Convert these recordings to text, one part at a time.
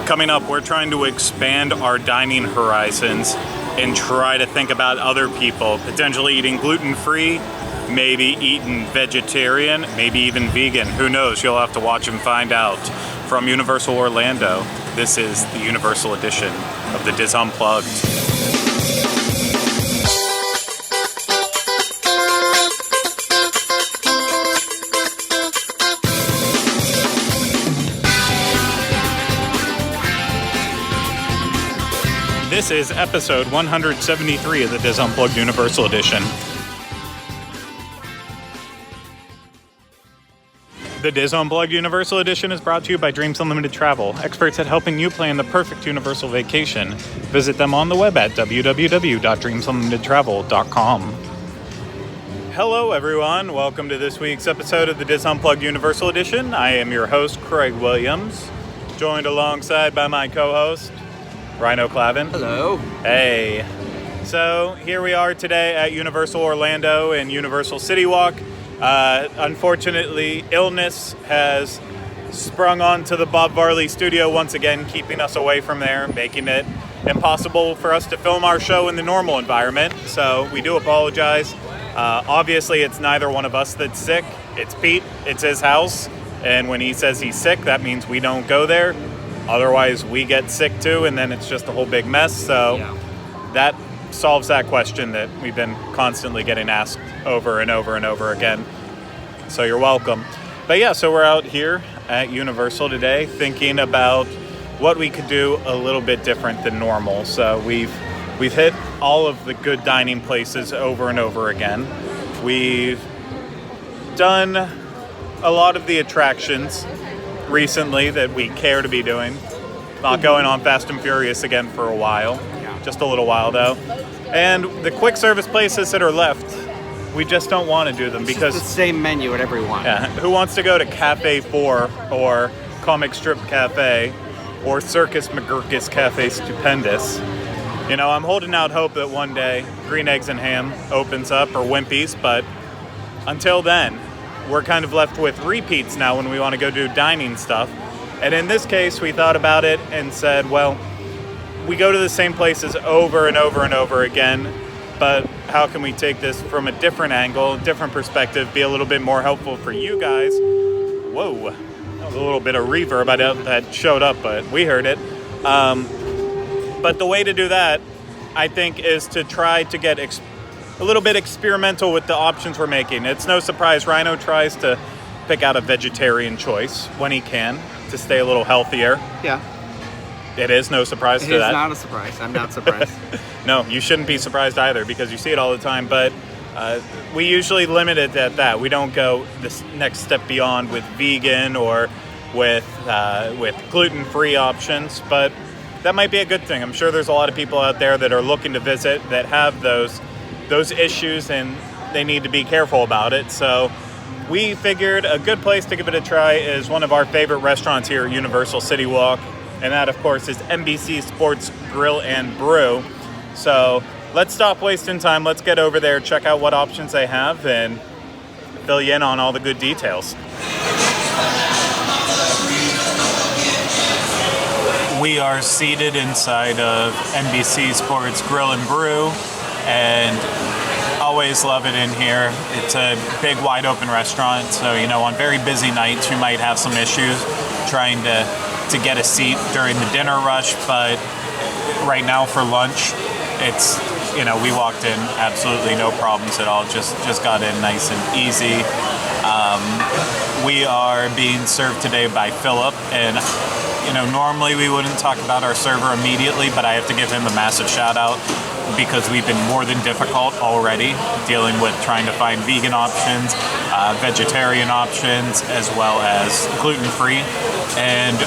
Coming up, we're trying to expand our dining horizons and try to think about other people potentially eating gluten-free, maybe eating vegetarian, maybe even vegan. Who knows? You'll have to watch and find out. From Universal Orlando, this is the Universal edition of the Diz Unplugged. This is episode 173 of the Diz Unplugged Universal Edition. The Diz Unplugged Universal Edition is brought to you by Dreams Unlimited Travel, experts at helping you plan the perfect Universal vacation. Visit them on the web at www.dreamsunlimitedtravel.com. Hello everyone, welcome to this week's episode of the Diz Unplugged Universal Edition. I am your host, Craig Williams, joined alongside by my co-host, Ryno. Hello. Hey. So here we are today at Universal Orlando and Universal City Walk. Unfortunately, illness has sprung onto the Bob Varley studio once again, keeping us away from there, making it impossible for us to film our show in the normal environment. So we do apologize. Obviously, it's neither one of us that's sick. It's Pete. It's his house. And when he says he's sick, that means we don't go there. Otherwise, we get sick too, and then it's just a whole big mess. So that solves that question that we've been constantly getting asked over and over and over again. So you're welcome. But yeah, so we're out here at Universal today thinking about what we could do a little bit different than normal. So we've hit all of the good dining places over and over again. We've done a lot of the attractions recently that we care to be doing. Not going on Fast and Furious again for a while. Just a little while though. And the quick service places that are left, we just don't want to do them because it's the same menu at every one. Yeah, who wants to go to Cafe 4 or Comic Strip Cafe or Circus McGurkus Cafe Stupendous? You know, I'm holding out hope that one day Green Eggs and Ham opens up or Wimpy's, but until then, we're kind of left with repeats now when we want to go do dining stuff. And in this case, we thought about it and said, well, we go to the same places over and over and over again, but how can we take this from a different angle, different perspective, be a little bit more helpful for you guys? Whoa, that was a little bit of reverb that showed up, but we heard it. But the way to do that, I think, is to try to get a little bit experimental with the options we're making. It's no surprise Ryno tries to pick out a vegetarian choice when he can to stay a little healthier. Yeah. It is no surprise to that. It is not a surprise. I'm not surprised. No, you shouldn't be surprised either because you see it all the time. But we usually limit it at that. We don't go this next step beyond with vegan or with gluten-free options. But that might be a good thing. I'm sure there's a lot of people out there that are looking to visit that have those issues and they need to be careful about it. So we figured a good place to give it a try is one of our favorite restaurants here at Universal City Walk. And that, of course, is NBC Sports Grill and Brew. So let's stop wasting time. Let's get over there, check out what options they have, and fill you in on all the good details. We are seated inside of NBC Sports Grill and Brew, and always love it in here. It's a big, wide open restaurant, so, you know, on very busy nights, we might have some issues trying to get a seat during the dinner rush, but right now for lunch, it's, you know, we walked in absolutely no problems at all, just got in nice and easy. We are being served today by Philip, and, you know, normally we wouldn't talk about our server immediately, but I have to give him a massive shout out because we've been more than difficult already dealing with trying to find vegan options, vegetarian options, as well as gluten-free, and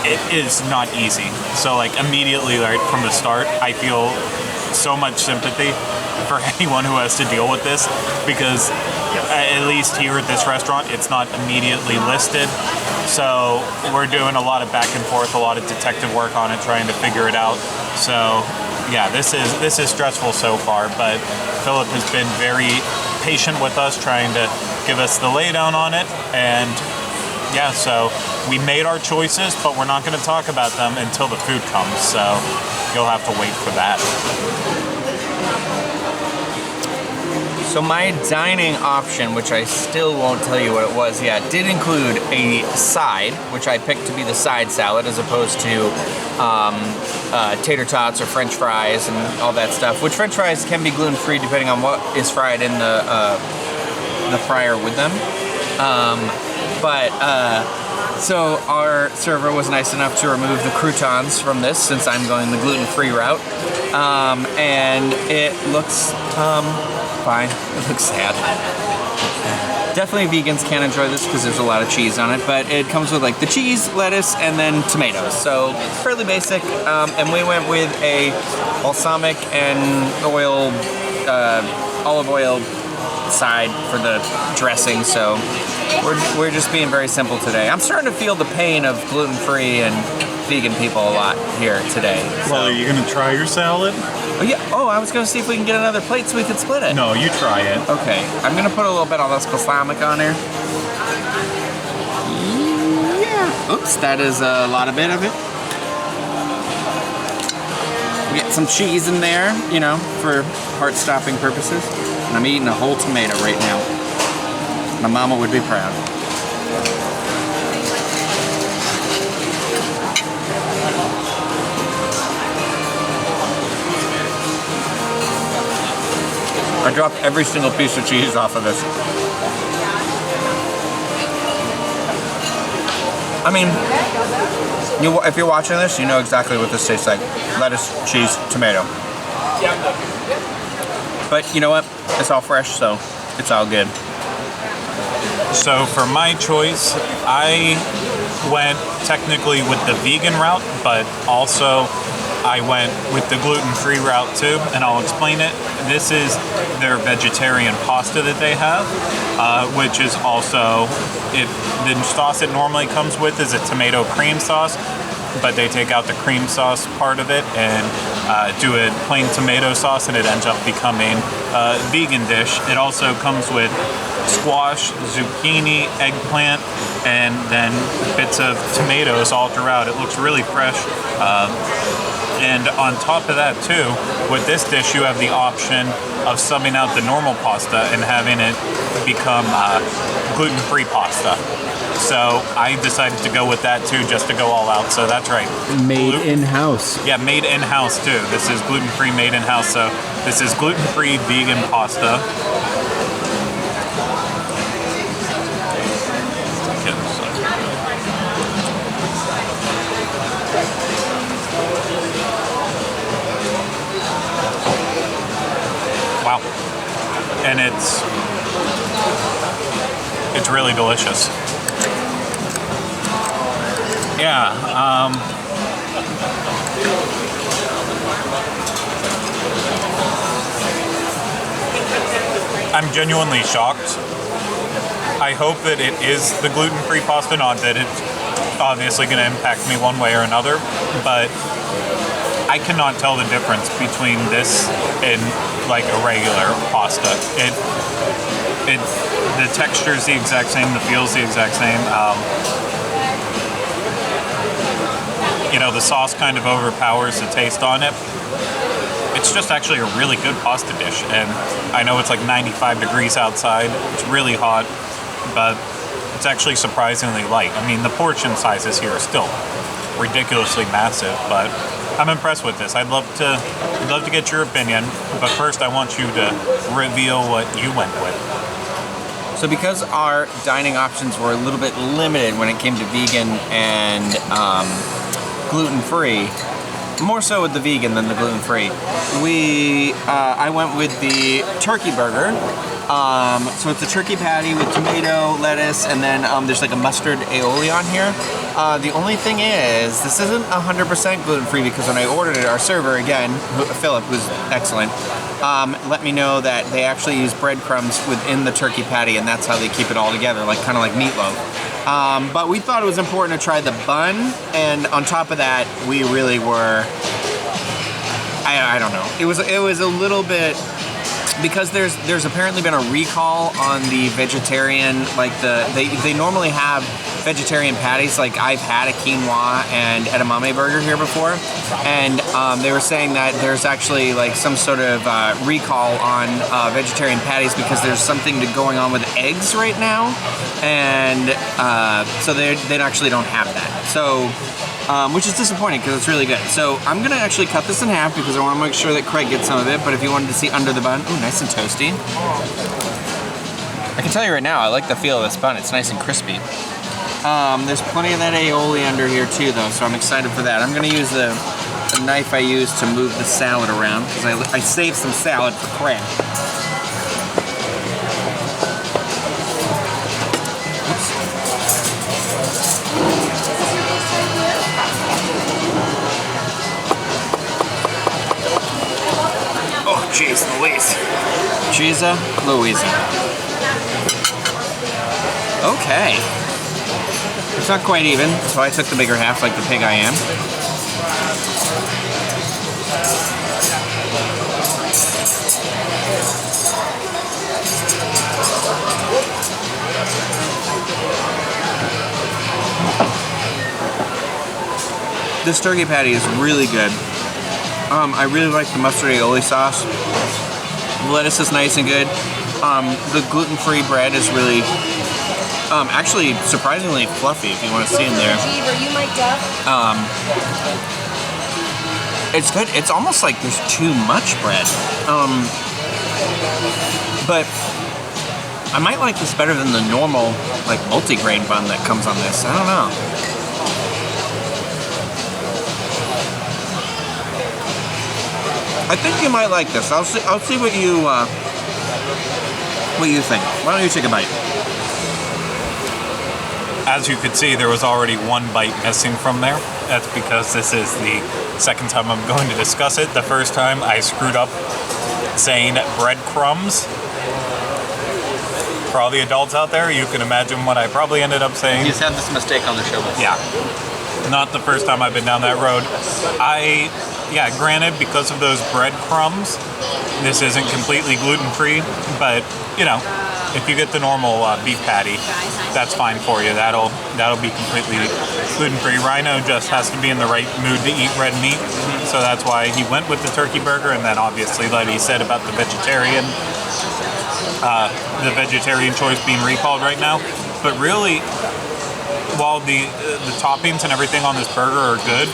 it is not easy. So like immediately right from the start, I feel so much sympathy for anyone who has to deal with this because at least here at this restaurant, it's not immediately listed. So we're doing a lot of back and forth, a lot of detective work on it, trying to figure it out. So yeah, this is stressful so far, but Philip has been very patient with us, trying to give us the laydown on it, and yeah, so we made our choices, but we're not going to talk about them until the food comes. So you'll have to wait for that. So my dining option, which I still won't tell you what it was yet, did include a side, which I picked to be the side salad as opposed to tater tots or French fries and all that stuff. Which French fries can be gluten-free depending on what is fried in the fryer with them. So our server was nice enough to remove the croutons from this since I'm going the gluten-free route. And it looks fine. It looks sad. Definitely vegans can't enjoy this because there's a lot of cheese on it, but it comes with like the cheese, lettuce, and then tomatoes. So fairly basic. And we went with a balsamic and olive oil side for the dressing. So we're just being very simple today. I'm starting to feel the pain of gluten-free and vegan people a lot here today. So. Well, are you going to try your salad? Oh, yeah. Oh, I was going to see if we can get another plate so we could split it. No, you try it. Okay. I'm going to put a little bit of this balsamic on here. Yeah. Oops, that is a lot of bit of it. We get some cheese in there, you know, for heart-stopping purposes. And I'm eating a whole tomato right now. My mama would be proud. I dropped every single piece of cheese off of this. I mean, if you're watching this, you know exactly what this tastes like. Lettuce, cheese, tomato. But you know what? It's all fresh, so it's all good. So for my choice, I went technically with the vegan route, but also I went with the gluten-free route too, and I'll explain it. This is their vegetarian pasta that they have, which is also, the sauce it normally comes with is a tomato cream sauce, but they take out the cream sauce part of it and do a plain tomato sauce, and it ends up becoming a vegan dish. It also comes with squash, zucchini, eggplant, and then bits of tomatoes all throughout. It looks really fresh. And on top of that too, with this dish you have the option of subbing out the normal pasta and having it become gluten-free pasta. So I decided to go with that too, just to go all out. So that's right. Made in-house. Yeah, made in-house too. This is gluten-free, made in-house. So this is gluten-free vegan pasta. Wow. And it's really delicious. Yeah, I'm genuinely shocked. I hope that it is the gluten-free pasta, not that it's obviously going to impact me one way or another, but I cannot tell the difference between this and like a regular pasta. The texture is the exact same, the feel is the exact same. You know, the sauce kind of overpowers the taste on it. It's just actually a really good pasta dish, and I know it's like 95 degrees outside. It's really hot, but it's actually surprisingly light. I mean, the portion sizes here are still ridiculously massive, but I'm impressed with this. I'd love to get your opinion, but first I want you to reveal what you went with. So because our dining options were a little bit limited when it came to vegan and gluten-free, more so with the vegan than the gluten-free, I went with the turkey burger. So it's a turkey patty with tomato, lettuce, and then there's like a mustard aioli on here. The only thing is, this isn't 100% gluten-free because when I ordered it, our server, again, Philip, who's excellent, let me know that they actually use breadcrumbs within the turkey patty, and that's how they keep it all together, like kind of like meatloaf. But we thought it was important to try the bun, and on top of that, we really were, I don't know. It was a little bit, because there's apparently been a recall on the vegetarian, like they normally have vegetarian patties. Like I've had a quinoa and edamame burger here before, and they were saying that there's actually like some sort of recall on vegetarian patties because there's something going on with eggs right now, and so they actually don't have that. So. Which is disappointing because it's really good. So I'm gonna actually cut this in half because I want to make sure that Craig gets some of it. But if you wanted to see under the bun, ooh, nice and toasty. I can tell you right now, I like the feel of this bun. It's nice and crispy. There's plenty of that aioli under here too, though, so I'm excited for that. I'm gonna use the knife I used to move the salad around because I saved some salad for Craig. Jeez Louise. Cheesa Louisa. Okay. It's not quite even, so I took the bigger half like the pig I am. This turkey patty is really good. I really like the mustard aioli sauce. The lettuce is nice and good. The gluten-free bread is really, actually surprisingly fluffy if you want to see in there. It's good. It's almost like there's too much bread. But I might like this better than the normal like multi-grain bun that comes on this. I don't know. I think you might like this. I'll see what you think. Why don't you take a bite? As you could see, there was already one bite missing from there. That's because this is the second time I'm going to discuss it. The first time I screwed up saying breadcrumbs. For all the adults out there, you can imagine what I probably ended up saying. He's had this mistake on the show before. Yeah. Not the first time I've been down that road. Yeah, granted, because of those breadcrumbs, this isn't completely gluten-free, but, you know, if you get the normal beef patty, that's fine for you. That'll be completely gluten-free. Ryno just has to be in the right mood to eat red meat, so that's why he went with the turkey burger, and then obviously, like he said about the vegetarian choice being recalled right now. But really, while the toppings and everything on this burger are good,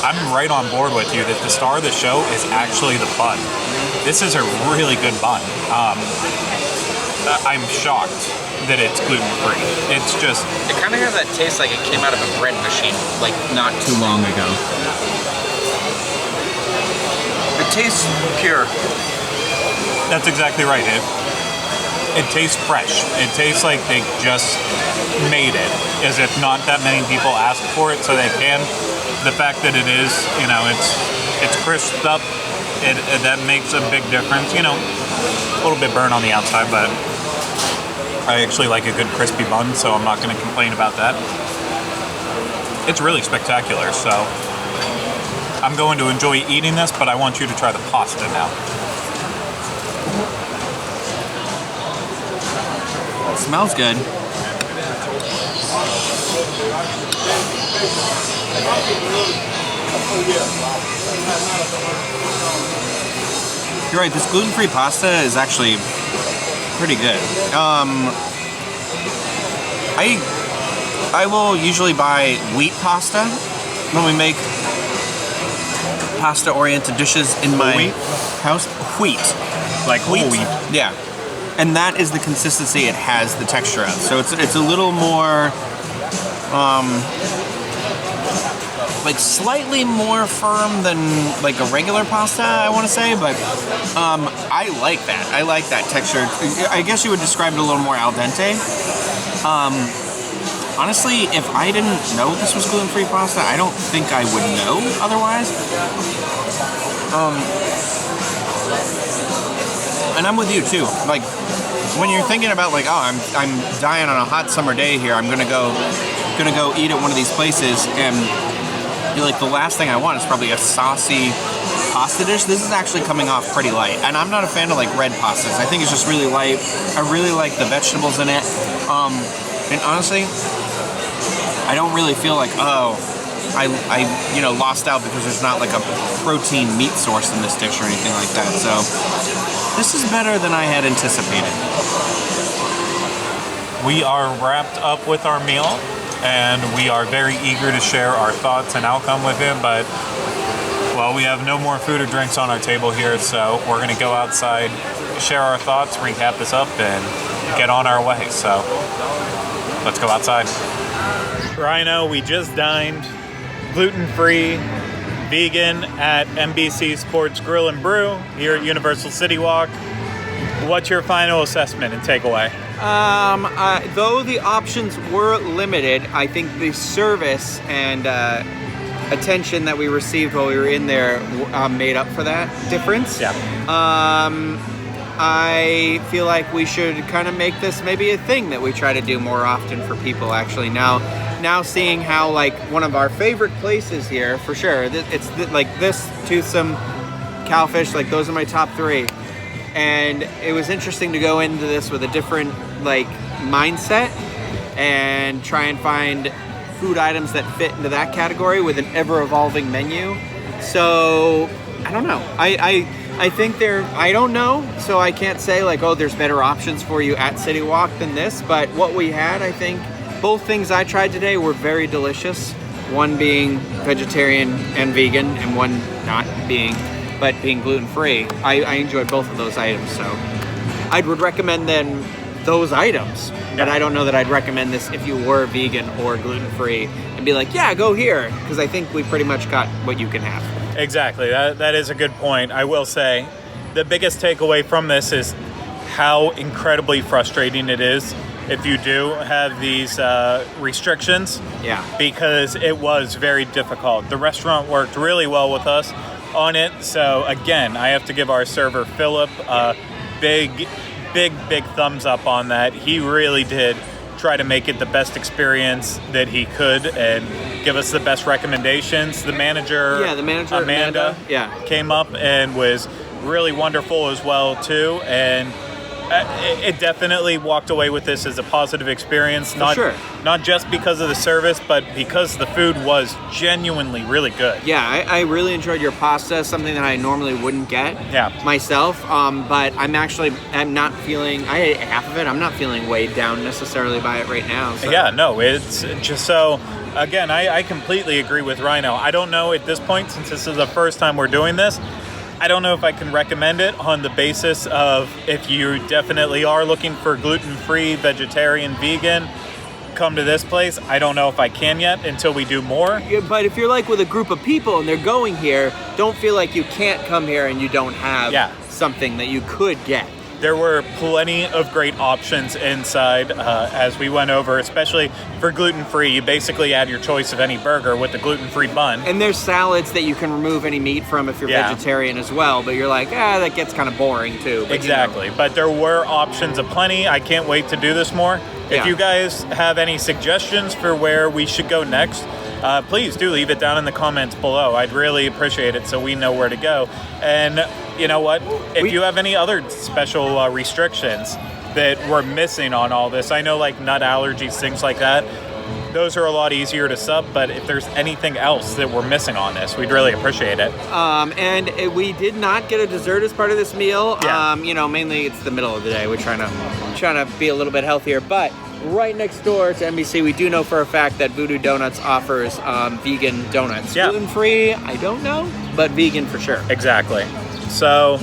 I'm right on board with you that the star of the show is actually the bun. This is a really good bun. I'm shocked that it's gluten-free. It's just... It kind of has that taste like it came out of a bread machine, like not too long ago. It tastes pure. That's exactly right. It tastes fresh. It tastes like they just made it, as if not that many people asked for it, so they can. The fact that it is, you know, it's crisped up, that makes a big difference. You know, a little bit burnt on the outside, but I actually like a good crispy bun, so I'm not going to complain about that. It's really spectacular, so I'm going to enjoy eating this, but I want you to try the pasta now. It smells good. You're right, this gluten-free pasta is actually pretty good. I will usually buy wheat pasta when we make pasta-oriented dishes in my house. Wheat. Like whole wheat. Yeah. And that is the consistency it has the texture of. So it's a little more, like slightly more firm than like a regular pasta, I want to say, but I like that. I like that texture. I guess you would describe it a little more al dente. Honestly, if I didn't know this was gluten-free pasta, I don't think I would know otherwise. And I'm with you too. Like, when you're thinking about like, oh, I'm dying on a hot summer day here, I'm gonna go eat at one of these places, and you're like, the last thing I want is probably a saucy pasta dish. This is actually coming off pretty light, and I'm not a fan of like red pastas. I think it's just really light. I really like the vegetables in it, and honestly, I don't really feel like, I lost out because there's not like a protein meat source in this dish or anything like that. So this is better than I had anticipated. We are wrapped up with our meal, and we are very eager to share our thoughts and outcome with you, but, well, we have no more food or drinks on our table here, so we're going to go outside, share our thoughts, recap this up, and get on our way. So let's go outside. Ryno, we just dined gluten-free, vegan at NBC Sports Grill and Brew here at Universal City Walk. What's your final assessment and takeaway? Though the options were limited, I think the service and attention that we received while we were in there made up for that difference. Yeah. I feel like we should kind of make this maybe a thing that we try to do more often for people. Actually, now seeing how like one of our favorite places here for sure. It's like this toothsome cowfish. Like those are my top 3. And it was interesting to go into this with a different like mindset and try and find food items that fit into that category with an ever-evolving menu. So I don't know. I think I don't know, so I can't say like, oh, there's better options for you at City Walk than this. But what we had, I think, both things I tried today were very delicious. One being vegetarian and vegan, and one not being, but being gluten-free. I enjoyed both of those items, so I would recommend then those items. But I don't know that I'd recommend this if you were vegan or gluten-free and be like, yeah, go here, because I think we pretty much got what you can have. Exactly. That is a good point. I will say the biggest takeaway from this is how incredibly frustrating it is if you do have these restrictions. Yeah. Because it was very difficult. The restaurant worked really well with us on it. So again, I have to give our server Philip a big thumbs up on that. He really did try to make it the best experience that he could and give us the best recommendations. The manager Amanda came up and was really wonderful as well too, and it definitely walked away with this as a positive experience. Not just because of the service, but because the food was genuinely really good. Yeah, I really enjoyed your pasta, something that I normally wouldn't get myself. But I'm not feeling, I ate half of it, I'm not feeling weighed down necessarily by it right now. So. Yeah, no, it's just so, again, I completely agree with Ryno. I don't know at this point, since this is the first time we're doing this, I don't know if I can recommend it on the basis of if you definitely are looking for gluten-free, vegetarian, vegan, come to this place. I don't know if I can yet until we do more. Yeah, but if you're like with a group of people and they're going here, don't feel like you can't come here and you don't have something that you could get. There were plenty of great options inside as we went over, especially for gluten-free. You basically add your choice of any burger with the gluten-free bun. And there's salads that you can remove any meat from if you're vegetarian as well, but you're like, that gets kind of boring too. But, exactly, but there were options aplenty. I can't wait to do this more. If you guys have any suggestions for where we should go next, please do leave it down in the comments below. I'd really appreciate it so we know where to go. And you know what? If you have any other special restrictions that we're missing on all this, I know like nut allergies, things like that, those are a lot easier to sub, but if there's anything else that we're missing on this, we'd really appreciate it. And we did not get a dessert as part of this meal. Mainly it's the middle of the day. We're trying to be a little bit healthier, but right next door to NBC, we do know for a fact that Voodoo Donuts offers vegan donuts. Gluten-free, I don't know, but vegan for sure. Exactly. So,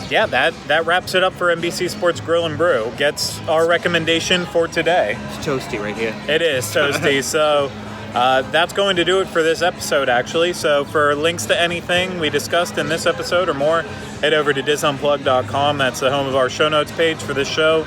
that wraps it up for NBC Sports Grill and Brew. Gets our recommendation for today. It's toasty right here. It is toasty. So, that's going to do it for this episode, actually. So, for links to anything we discussed in this episode or more, head over to disunplug.com. That's the home of our show notes page for this show.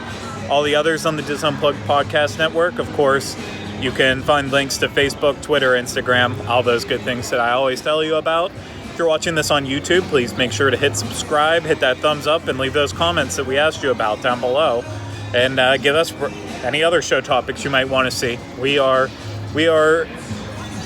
All the others on the Dis Unplugged Podcast Network, of course, you can find links to Facebook, Twitter, Instagram, all those good things that I always tell you about. If you're watching this on YouTube, please make sure to hit subscribe, hit that thumbs up, and leave those comments that we asked you about down below. And give us any other show topics you might want to see. We are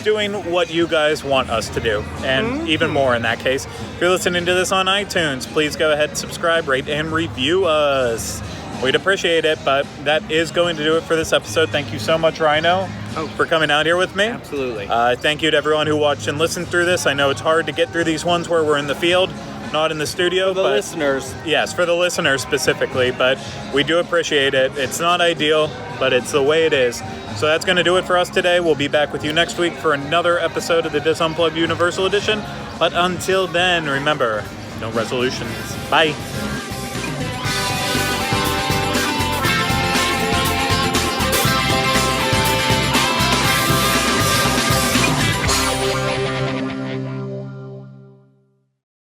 doing what you guys want us to do, and even more in that case. If you're listening to this on iTunes, please go ahead and subscribe, rate, and review us. We'd appreciate it, but that is going to do it for this episode. Thank you so much, Ryno. for coming out here with me. Absolutely. Thank you to everyone who watched and listened through this. I know it's hard to get through these ones where we're in the field, not in the studio. For the listeners. Yes, for the listeners specifically, but we do appreciate it. It's not ideal, but it's the way it is. So that's going to do it for us today. We'll be back with you next week for another episode of the Dis Unplugged Universal Edition. But until then, remember, no resolutions. Bye.